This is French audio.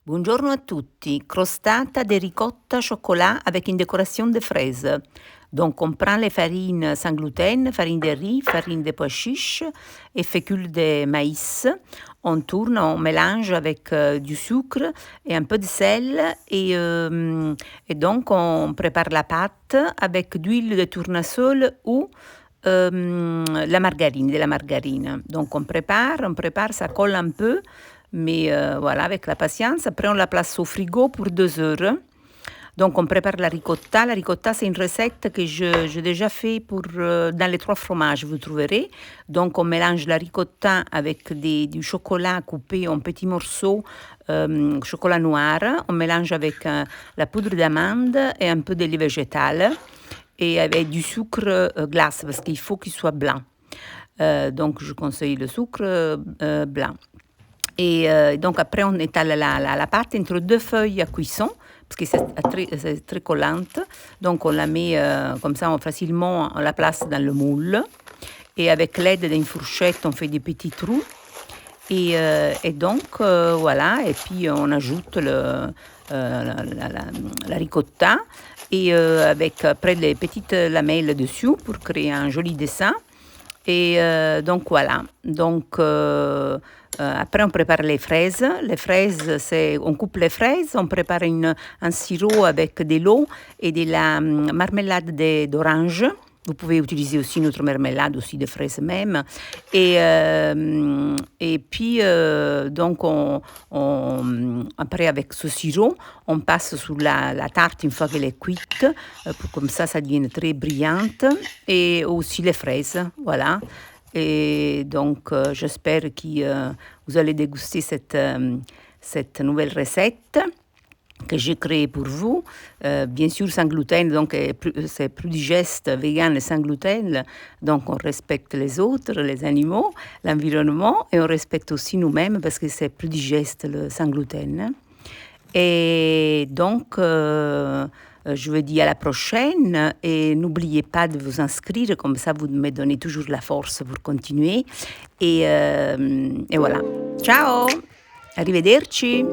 Buongiorno a tutti. Crostata de ricotta chocolat avec une décoration de fraises. Donc, on prend les farines sans gluten, farine de riz, farine de pois chiches et fécule de maïs. On tourne, on mélange avec du sucre et un peu de sel. Et donc, on prépare la pâte avec d'huile de tournesol ou de la margarine. Donc, on prépare, ça colle un peu. Mais voilà, avec la patience. Après, on la place au frigo pour 2 heures. Donc, on prépare la ricotta. La ricotta, c'est une recette que j'ai déjà fait dans les 3 fromages, vous trouverez. Donc, on mélange la ricotta avec du chocolat coupé en petits morceaux, chocolat noir. On mélange avec la poudre d'amande et un peu de lait végétal et avec du sucre glace parce qu'il faut qu'il soit blanc. Donc, je conseille le sucre blanc. Et donc après, on étale la pâte entre 2 feuilles à cuisson, parce que c'est très collante. Donc on la met comme ça, facilement, on la place dans le moule. Et avec l'aide d'une fourchette, on fait des petits trous. Et donc, voilà, et puis on ajoute la ricotta, et avec après les petites lamelles dessus pour créer un joli dessin. Et donc voilà. Donc après, on prépare les fraises. Les fraises, on coupe les fraises, on prépare un sirop avec de l'eau et de la marmelade d'orange. Vous pouvez utiliser aussi une autre marmelade, aussi de fraises même. Et puis, donc, après, avec ce sirop, on passe sur la tarte une fois qu'elle est cuite, comme ça devienne très brillante. Et aussi les fraises, voilà. Et donc, j'espère que vous allez déguster cette nouvelle recette que j'ai créée pour vous. Bien sûr, sans gluten, donc c'est plus digeste, vegan et sans gluten. Donc, on respecte les autres, les animaux, l'environnement, et on respecte aussi nous-mêmes parce que c'est plus digeste le sans gluten. Et donc, je vous dis à la prochaine et n'oubliez pas de vous inscrire, comme ça vous me donnez toujours la force pour continuer. Et voilà. Ciao! Arrivederci!